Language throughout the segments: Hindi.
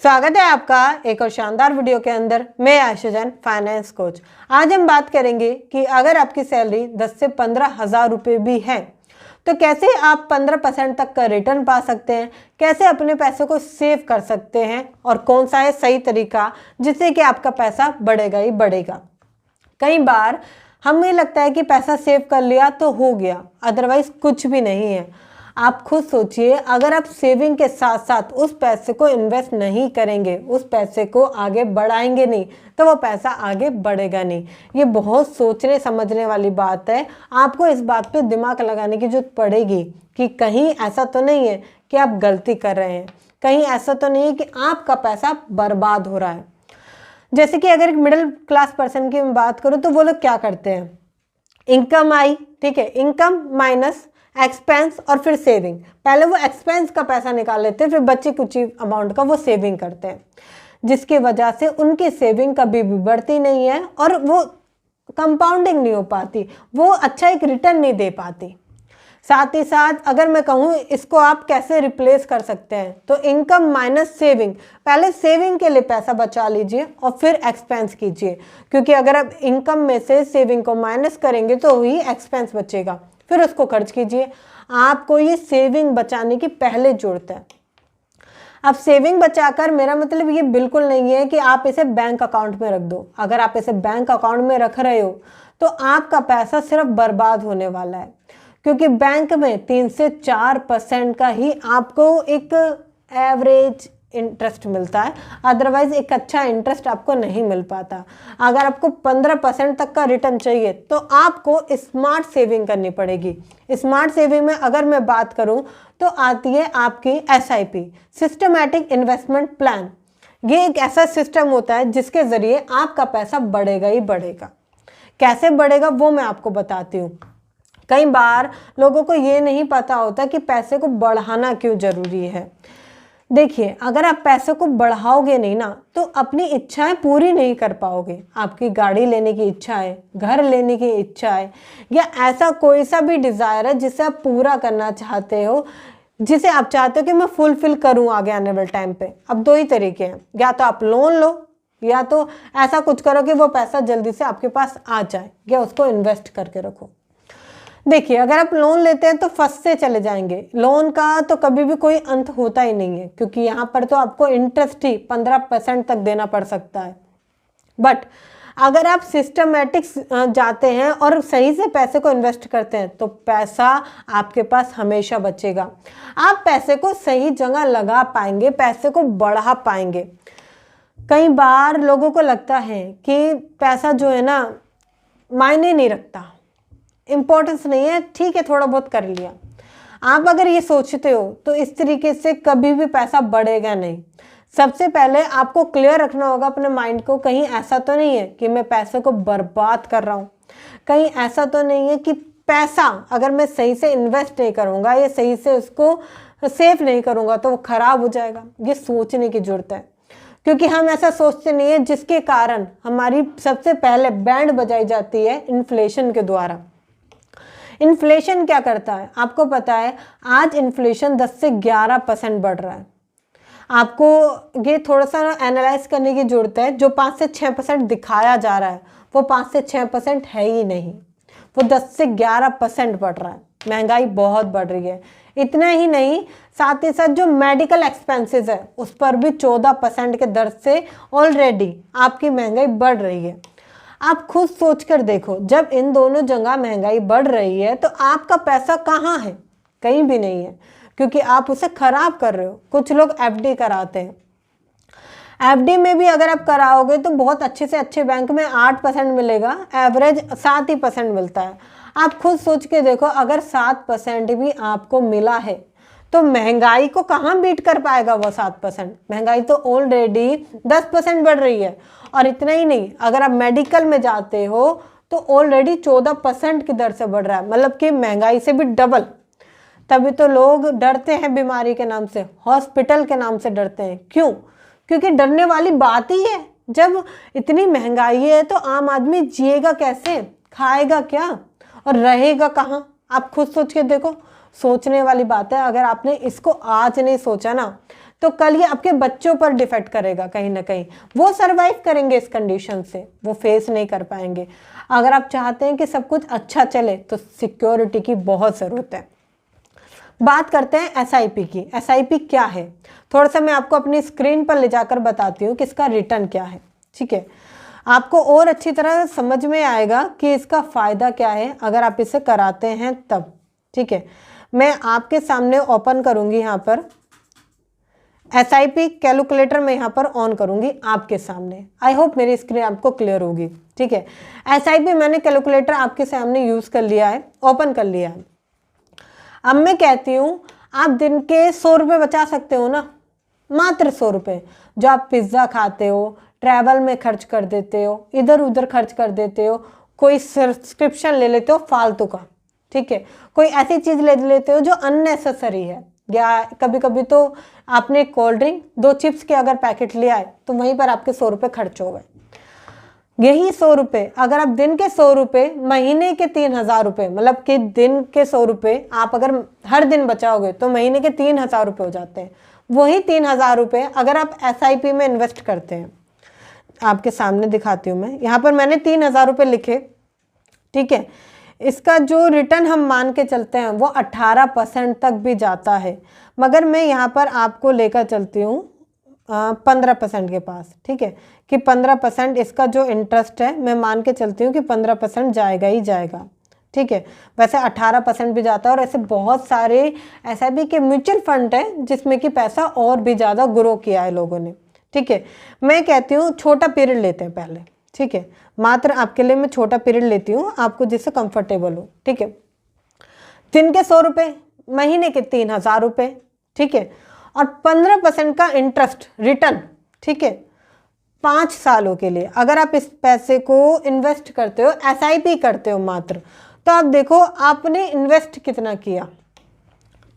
स्वागत है आपका एक और शानदार वीडियो के अंदर। मैं आयशा जैन, फाइनेंस कोच। आज हम बात करेंगे कि अगर आपकी सैलरी 10 से 15 हज़ार रुपये भी है तो कैसे आप 15% तक का रिटर्न पा सकते हैं, कैसे अपने पैसे को सेव कर सकते हैं और कौन सा है सही तरीका जिससे कि आपका पैसा बढ़ेगा ही बढ़ेगा। कई बार हमें लगता है कि पैसा सेव कर लिया तो हो गया, अदरवाइज कुछ भी नहीं है। आप खुद सोचिए, अगर आप सेविंग के साथ साथ उस पैसे को इन्वेस्ट नहीं करेंगे, उस पैसे को आगे बढ़ाएंगे नहीं, तो वो पैसा आगे बढ़ेगा नहीं। ये बहुत सोचने समझने वाली बात है। आपको इस बात पे दिमाग लगाने की जरूरत पड़ेगी कि कहीं ऐसा तो नहीं है कि आप गलती कर रहे हैं, कहीं ऐसा तो नहीं है कि आपका पैसा बर्बाद हो रहा है। जैसे कि अगर एक मिडिल क्लास पर्सन की मैं बात करूँ तो वो लोग क्या करते हैं, इनकम आई, ठीक है, इनकम माइनस एक्सपेंस और फिर सेविंग। पहले वो एक्सपेंस का पैसा निकाल लेते हैं, फिर बच्चे कुछ अमाउंट का वो सेविंग करते हैं, जिसकी वजह से उनकी सेविंग कभी भी बढ़ती नहीं है और वो कंपाउंडिंग नहीं हो पाती, वो अच्छा एक रिटर्न नहीं दे पाती। साथ ही साथ अगर मैं कहूँ इसको आप कैसे रिप्लेस कर सकते हैं, तो इनकम माइनस सेविंग। पहले सेविंग के लिए पैसा बचा लीजिए और फिर एक्सपेंस कीजिए, क्योंकि अगर आप इनकम में से सेविंग को माइनस करेंगे तो ही एक्सपेंस बचेगा, फिर उसको खर्च कीजिए। आपको ये सेविंग बचाने की पहले जरूरत है। अब सेविंग बचाकर मेरा मतलब ये बिल्कुल नहीं है कि आप इसे बैंक अकाउंट में रख दो। अगर आप इसे बैंक अकाउंट में रख रहे हो तो आपका पैसा सिर्फ बर्बाद होने वाला है, क्योंकि बैंक में 3 से 4% का ही आपको एक एवरेज इंटरेस्ट मिलता है, अदरवाइज एक अच्छा इंटरेस्ट आपको नहीं मिल पाता। अगर आपको 15% तक का रिटर्न चाहिए तो आपको स्मार्ट सेविंग करनी पड़ेगी। स्मार्ट सेविंग में अगर मैं बात करूं तो आती है आपकी SIP, सिस्टमैटिक इन्वेस्टमेंट प्लान। ये एक ऐसा सिस्टम होता है जिसके ज़रिए आपका पैसा बढ़ेगा ही बढ़ेगा। कैसे बढ़ेगा वो मैं आपको बताती हूँ। कई बार लोगों को ये नहीं पता होता कि पैसे को बढ़ाना क्यों ज़रूरी है। देखिए, अगर आप पैसे को बढ़ाओगे नहीं ना तो अपनी इच्छाएं पूरी नहीं कर पाओगे। आपकी गाड़ी लेने की इच्छा है, घर लेने की इच्छा है, या ऐसा कोई सा भी डिज़ायर है जिसे आप पूरा करना चाहते हो, जिसे आप चाहते हो कि मैं फुलफिल करूं आगे आने वाले टाइम पे। अब दो ही तरीके हैं, या तो आप लोन लो या तो ऐसा कुछ करो कि वो पैसा जल्दी से आपके पास आ जाए, या उसको इन्वेस्ट करके रखो। देखिए, अगर आप लोन लेते हैं तो फंसते चले जाएंगे। लोन का तो कभी भी कोई अंत होता ही नहीं है, क्योंकि यहाँ पर तो आपको इंटरेस्ट ही 15% तक देना पड़ सकता है। बट अगर आप सिस्टमैटिक जाते हैं और सही से पैसे को इन्वेस्ट करते हैं तो पैसा आपके पास हमेशा बचेगा। आप पैसे को सही जगह लगा पाएंगे, पैसे को बढ़ा पाएंगे। कई बार लोगों को लगता है कि पैसा जो है ना मायने नहीं रखता, इम्पोर्टेंस नहीं है, ठीक है थोड़ा बहुत कर लिया। आप अगर ये सोचते हो तो इस तरीके से कभी भी पैसा बढ़ेगा नहीं। सबसे पहले आपको क्लियर रखना होगा अपने माइंड को, कहीं ऐसा तो नहीं है कि मैं पैसे को बर्बाद कर रहा हूँ, कहीं ऐसा तो नहीं है कि पैसा अगर मैं सही से इन्वेस्ट नहीं करूँगा या सही से उसको सेव नहीं करूँगा तो वो खराब हो जाएगा। ये सोचने की जरूरत है, क्योंकि हम ऐसा सोचते नहीं है, जिसके कारण हमारी सबसे पहले बैंड बजाई जाती है इन्फ्लेशन के द्वारा। इन्फ्लेशन क्या करता है आपको पता है, आज इन्फ्लेशन 10 से 11% बढ़ रहा है। आपको ये थोड़ा सा एनालाइज करने की जरूरत है। जो 5 से 6% दिखाया जा रहा है वो 5 से 6% है ही नहीं, वो 10 से 11% बढ़ रहा है। महंगाई बहुत बढ़ रही है। इतना ही नहीं, साथ ही साथ जो मेडिकल एक्सपेंसेस है उस पर भी 14% के दर से ऑलरेडी आपकी महंगाई बढ़ रही है। आप खुद सोच कर देखो, जब इन दोनों जगह महंगाई बढ़ रही है तो आपका पैसा कहाँ है? कहीं भी नहीं है, क्योंकि आप उसे खराब कर रहे हो। कुछ लोग FD कराते हैं, FD में भी अगर आप कराओगे तो बहुत अच्छे से अच्छे बैंक में 8% मिलेगा, एवरेज 7% मिलता है। आप खुद सोच के देखो, अगर 7% भी आपको मिला है तो महंगाई को कहाँ बीट कर पाएगा वो 7%? महंगाई तो ऑलरेडी 10% बढ़ रही है। और इतना ही नहीं, अगर आप मेडिकल में जाते हो तो ऑलरेडी 14% की दर से बढ़ रहा है, मतलब कि महंगाई से भी डबल। तभी तो लोग डरते हैं बीमारी के नाम से, हॉस्पिटल के नाम से डरते हैं। क्यों? क्योंकि डरने वाली बात ही है। जब इतनी महंगाई है तो आम आदमी जिएगा कैसे, खाएगा क्या और रहेगा कहाँ? आप खुद सोच के देखो। सोचने वाली बात है। अगर आपने इसको आज नहीं सोचा ना तो कल ये आपके बच्चों पर डिफेक्ट करेगा कहीं ना कहीं। वो सरवाइव करेंगे इस कंडीशन से, वो फेस नहीं कर पाएंगे। अगर आप चाहते हैं कि सब कुछ अच्छा चले तो सिक्योरिटी की बहुत ज़रूरत है। बात करते हैं एसआईपी की। एसआईपी क्या है, थोड़ा सा मैं आपको अपनी स्क्रीन पर ले जाकर बताती हूँ कि इसका रिटर्न क्या है। ठीक है, आपको और अच्छी तरह समझ में आएगा कि इसका फ़ायदा क्या है अगर आप इसे कराते हैं तब। ठीक है, मैं आपके सामने ओपन करूँगी, यहाँ पर एसआईपी कैलकुलेटर में यहाँ पर ऑन करूँगी आपके सामने। आई होप मेरी स्क्रीन आपको क्लियर होगी। ठीक है, एसआईपी मैंने कैलकुलेटर आपके सामने यूज़ कर लिया है, ओपन कर लिया है। अब मैं कहती हूँ आप दिन के 100 रुपये बचा सकते हो ना, मात्र 100 रुपये, जो आप पिज़्ज़ा खाते हो, ट्रैवल में खर्च कर देते हो, इधर उधर खर्च कर देते हो, कोई सब्सक्रिप्शन ले लेते हो फालतू का। ठीक है, कोई ऐसी चीज़ ले लेते हो जो अननेसेसरी है, या कभी कभी तो आपने कोल्ड ड्रिंक 2 चिप्स के अगर पैकेट ले आए तो वहीं पर आपके 100 रुपये खर्च हो गए। यही 100 रुपये अगर आप दिन के 100 रुपये, महीने के 3000 रुपये, मतलब कि दिन के 100 रुपये आप अगर हर दिन बचाओगे तो महीने के 3000 रुपये हो जाते हैं। वही 3000 रुपये अगर आप एसआईपी में इन्वेस्ट करते हैं, आपके सामने दिखाती हूँ मैं, यहाँ पर मैंने 3000 रुपये लिखे। ठीक है, इसका जो रिटर्न हम मान के चलते हैं वो 18% तक भी जाता है, मगर मैं यहाँ पर आपको लेकर चलती हूँ 15% के पास। ठीक है, कि 15% इसका जो इंटरेस्ट है मैं मान के चलती हूँ कि 15% जाएगा ही जाएगा। ठीक है, वैसे 18% भी जाता है, और ऐसे बहुत सारे एसआईपी के म्यूचुअल फंड है जिसमें कि पैसा और भी ज़्यादा ग्रो किया है लोगों ने। ठीक है, मैं कहती हूँ छोटा पीरियड लेते हैं पहले। ठीक है, मात्र आपके लिए मैं छोटा पीरियड लेती हूँ, आपको जिससे कंफर्टेबल हो। ठीक है, दिन के 100 रुपये, महीने के 3000 रुपये। ठीक है, और 15% का इंटरेस्ट रिटर्न। ठीक है, 5 सालों के लिए अगर आप इस पैसे को इन्वेस्ट करते हो, एसआईपी करते हो मात्र, तो आप देखो आपने इन्वेस्ट कितना किया।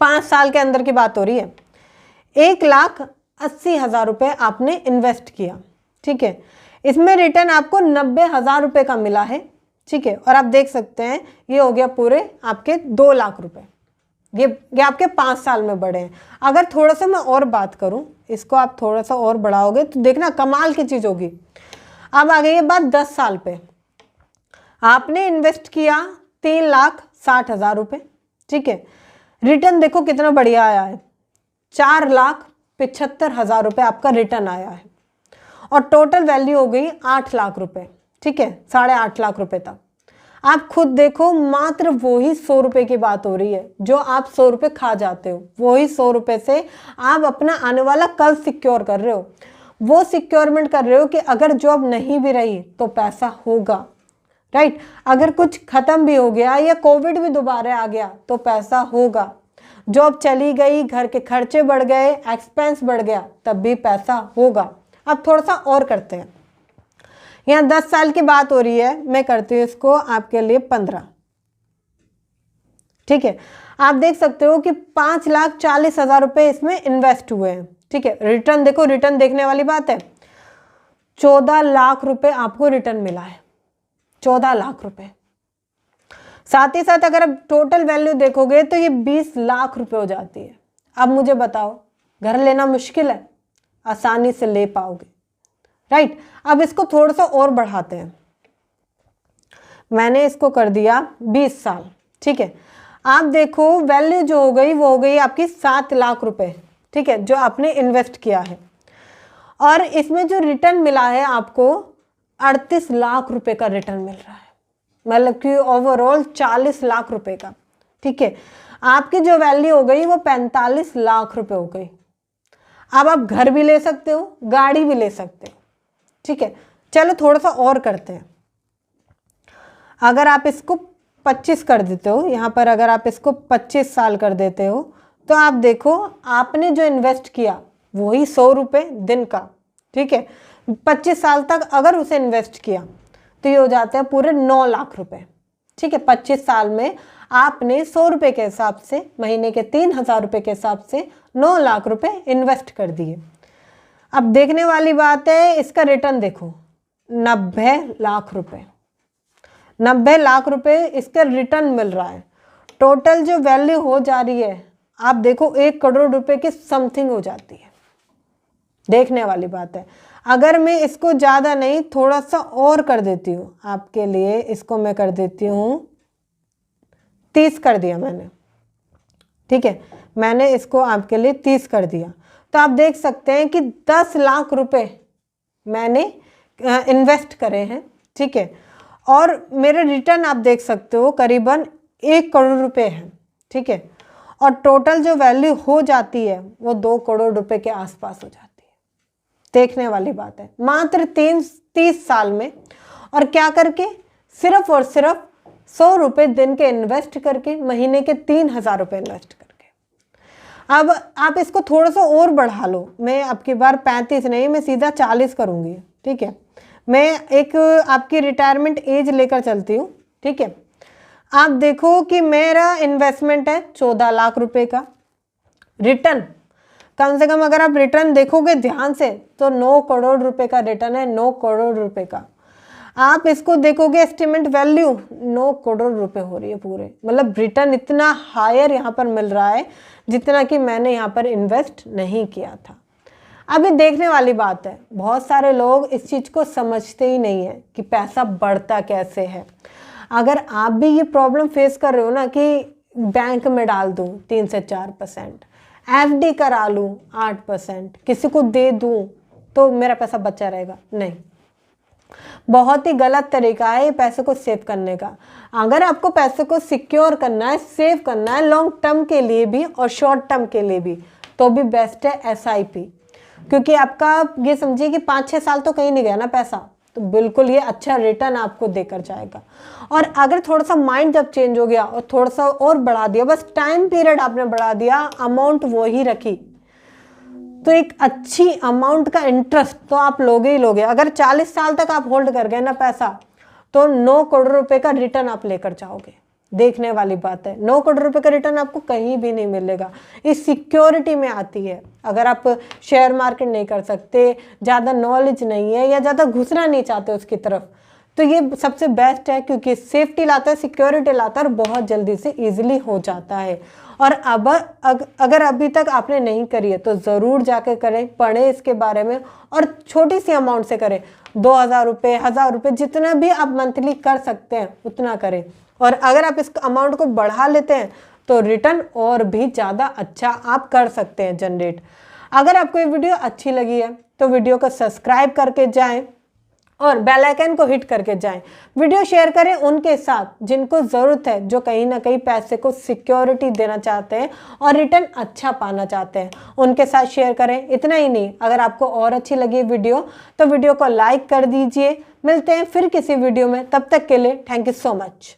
5 साल के अंदर की बात हो रही है, 1,80,000 रुपये आपने इन्वेस्ट किया। ठीक है, इसमें रिटर्न आपको 90,000 रुपये का मिला है। ठीक है, और आप देख सकते हैं ये हो गया पूरे आपके 2 लाख रुपए। ये आपके 5 साल में बढ़े हैं। अगर थोड़ा सा मैं और बात करूं, इसको आप थोड़ा सा और बढ़ाओगे तो देखना कमाल की चीज़ होगी। अब आ गई ये बात 10 साल पे, आपने इन्वेस्ट किया 3,60,000 रुपये। ठीक है, रिटर्न देखो कितना बढ़िया आया है, 4,75,000 रुपये आपका रिटर्न आया है, और टोटल वैल्यू हो गई 8 लाख रुपए। ठीक है, 8.5 लाख रुपए तक। आप खुद देखो, मात्र वही 100 रुपये की बात हो रही है जो आप 100 रुपये खा जाते हो, वही 100 रुपये से आप अपना आने वाला कल सिक्योर कर रहे हो। वो सिक्योरमेंट कर रहे हो कि अगर जॉब नहीं भी रही तो पैसा होगा, राइट। अगर कुछ खत्म भी हो गया या कोविड भी दोबारा आ गया तो पैसा होगा। जॉब चली गई, घर के खर्चे बढ़ गए, एक्सपेंस बढ़ गया, तब भी पैसा होगा। अब थोड़ा सा और करते हैं, यहाँ 10 साल की बात हो रही है, मैं करती हूँ इसको आपके लिए 15। ठीक है, आप देख सकते हो कि 5,40,000 रुपये इसमें इन्वेस्ट हुए हैं। ठीक है, रिटर्न देखो, रिटर्न देखने वाली बात है, 14 लाख रुपए आपको रिटर्न मिला है, 14 लाख रुपए। साथ ही साथ अगर आप टोटल वैल्यू देखोगे तो ये 20 लाख रुपए हो जाती है। अब मुझे बताओ, घर लेना मुश्किल है, आसानी से ले पाओगे, राइट। अब इसको थोड़ा सा और बढ़ाते हैं, मैंने इसको कर दिया 20 साल। ठीक है, आप देखो वैल्यू जो हो गई वो हो गई आपकी 7 लाख रुपए। ठीक है, जो आपने इन्वेस्ट किया है, और इसमें जो रिटर्न मिला है आपको 38 लाख रुपए का रिटर्न मिल रहा है, मतलब कि ओवरऑल 40 लाख रुपए का। ठीक है, आपकी जो वैल्यू हो गई वो 45 लाख रुपए हो गई। अब आप घर भी ले सकते हो, गाड़ी भी ले सकते हो। ठीक है, चलो थोड़ा सा और करते हैं। अगर आप इसको 25 कर देते हो, यहाँ पर अगर आप इसको 25 साल कर देते हो, तो आप देखो आपने जो इन्वेस्ट किया वही 100 रुपये दिन का। ठीक है, 25 साल तक अगर उसे इन्वेस्ट किया तो ये हो जाते हैं पूरे 9 लाख रुपए। ठीक है, 25 साल में आपने 100 रुपये के हिसाब से, महीने के 3,000 रुपये के हिसाब से 9 लाख रुपए इन्वेस्ट कर दिए। अब देखने वाली बात है, इसका रिटर्न देखो 90 लाख रुपए, 90 लाख रुपए इसका रिटर्न मिल रहा है। टोटल जो वैल्यू हो जा रही है आप देखो 1 करोड़ रुपए की समथिंग हो जाती है। देखने वाली बात है। अगर मैं इसको ज़्यादा नहीं थोड़ा सा और कर देती हूँ आपके लिए, इसको मैं कर देती हूँ 30 कर दिया मैंने, ठीक है, मैंने इसको आपके लिए 30 कर दिया। तो आप देख सकते हैं कि 10 लाख रुपए मैंने इन्वेस्ट करे हैं, ठीक है, और मेरे रिटर्न आप देख सकते हो करीबन 1 करोड़ रुपए है, ठीक है, और टोटल जो वैल्यू हो जाती है वो 2 करोड़ रुपए के आसपास हो जाती है। देखने वाली बात है, मात्र 30 साल में। और क्या करके, सिर्फ और सिर्फ 100 रुपये दिन के इन्वेस्ट करके, महीने के 3000 रुपये इन्वेस्ट करके। अब आप इसको थोड़ा सा और बढ़ा लो, मैं आपकी बार 35 नहीं, मैं सीधा 40 करूँगी, ठीक है। मैं एक आपकी रिटायरमेंट एज लेकर चलती हूँ, ठीक है। आप देखो कि मेरा इन्वेस्टमेंट है 14 लाख रुपए का, रिटर्न कम से कम अगर आप रिटर्न देखोगे ध्यान से तो 9 करोड़ रुपए का रिटर्न है, 9 करोड़ रुपए का। आप इसको देखोगे एस्टिमेट वैल्यू 9 करोड़ रुपए हो रही है पूरे, मतलब रिटर्न इतना हायर यहाँ पर मिल रहा है जितना कि मैंने यहाँ पर इन्वेस्ट नहीं किया था। अभी देखने वाली बात है, बहुत सारे लोग इस चीज़ को समझते ही नहीं है कि पैसा बढ़ता कैसे है। अगर आप भी ये प्रॉब्लम फेस कर रहे हो ना कि बैंक में डाल दूँ 3 से 4%, FD करा लूँ 8%, किसी को दे दूँ तो मेरा पैसा बचा रहेगा, नहीं, बहुत ही गलत तरीका है ये पैसे को सेव करने का। अगर आपको पैसे को सिक्योर करना है, सेव करना है लॉन्ग टर्म के लिए भी और शॉर्ट टर्म के लिए भी, तो भी बेस्ट है SIP, क्योंकि आपका ये समझिए कि 5-6 साल तो कहीं नहीं गया ना पैसा, तो बिल्कुल ये अच्छा रिटर्न आपको देकर जाएगा। और अगर थोड़ा सा माइंड जब चेंज हो गया और थोड़ा सा और बढ़ा दिया, बस टाइम पीरियड आपने बढ़ा दिया, अमाउंट वो ही रखी, तो एक अच्छी अमाउंट का इंटरेस्ट तो आप लोगे ही लोगे। अगर 40 साल तक आप होल्ड कर गए ना पैसा, तो 9 करोड़ रुपए का रिटर्न आप लेकर जाओगे। देखने वाली बात है, 9 करोड़ रुपए का रिटर्न आपको कहीं भी नहीं मिलेगा। इस सिक्योरिटी में आती है। अगर आप शेयर मार्केट नहीं कर सकते, ज़्यादा नॉलेज नहीं है या ज़्यादा घुसना नहीं चाहते उसकी तरफ, तो ये सबसे बेस्ट है, क्योंकि सेफ्टी लाता है, सिक्योरिटी लाता है और बहुत जल्दी से ईजिली हो जाता है। और अब अगर अभी तक आपने नहीं करी है तो ज़रूर जाके करें, पढ़ें इसके बारे में, और छोटी सी अमाउंट से करें, 2000 रुपये, 1000 रुपये, जितना भी आप मंथली कर सकते हैं उतना करें। और अगर आप इस अमाउंट को बढ़ा लेते हैं तो रिटर्न और भी ज़्यादा अच्छा आप कर सकते हैं जनरेट। अगर आपको ये वीडियो अच्छी लगी है तो वीडियो को सब्सक्राइब करके जाएं और बेल आइकन को हिट करके जाएं। वीडियो शेयर करें उनके साथ जिनको ज़रूरत है, जो कहीं ना कहीं पैसे को सिक्योरिटी देना चाहते हैं और रिटर्न अच्छा पाना चाहते हैं, उनके साथ शेयर करें। इतना ही नहीं, अगर आपको और अच्छी लगी वीडियो तो वीडियो को लाइक कर दीजिए। मिलते हैं फिर किसी वीडियो में, तब तक के लिए थैंक यू सो मच।